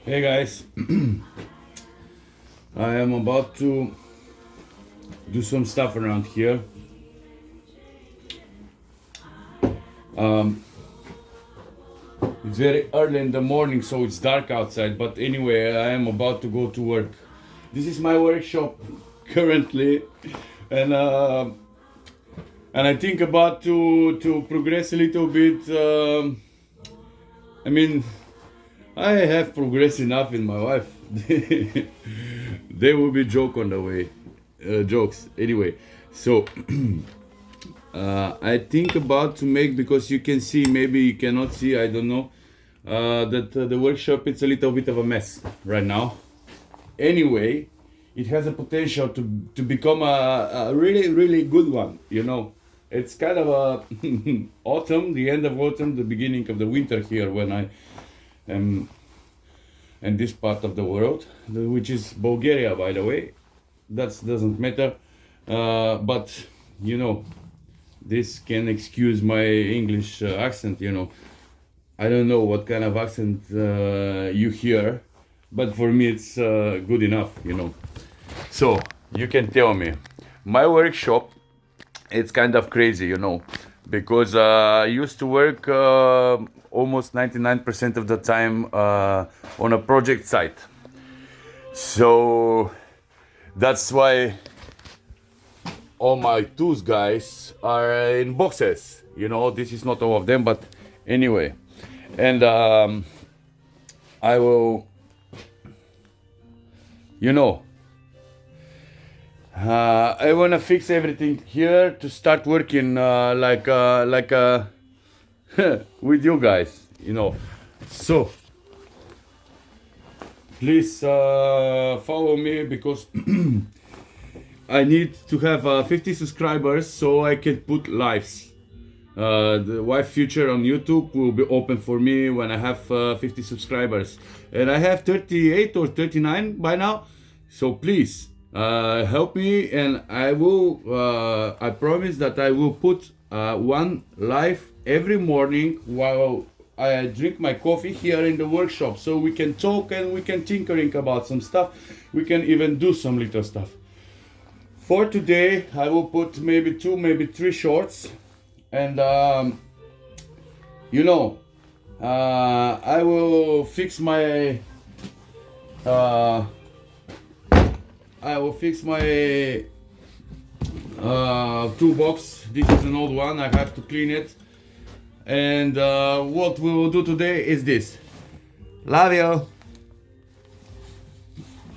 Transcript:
Hey guys, I am about to do some stuff around here. Um, it's very early in the morning, so it's dark outside. But anyway, I am about to go to work. This is my workshop currently, and I think about to progress a little bit. I mean, I have progressed enough in my life. There will be joke on the way, jokes. Anyway, so I think about to make, because you can see, maybe you cannot see, I don't know, that the workshop it's a little bit of a mess right now. Anyway, it has a potential to become a really good one. It's kind of a autumn, the end of autumn, the beginning of the winter here when I am in this part of the world, which is Bulgaria, by the way. That doesn't matter, but this can excuse my English accent. I don't know what kind of accent you hear, but for me it's good enough. So you can tell me. My workshop, it's kind of crazy, because I used to work almost 99% of the time on a project site. So that's why all my tools, guys, are in boxes. This is not all of them, but anyway. And I will, I wanna fix everything here to start working with you guys. So please follow me, because I need to have 50 subscribers so I can put lives. The live feature on YouTube will be open for me when I have 50 subscribers, and I have 38 or 39 by now. So please help me, and I will. I promise that I will put one live every morning while I drink my coffee here in the workshop, so we can talk and we can tinkering about some stuff. We can even do some little stuff. For today, I will put maybe 2, maybe 3 shorts, and I will fix my toolbox. This is an old one. I have to clean it. And what we will do today is this. Love you.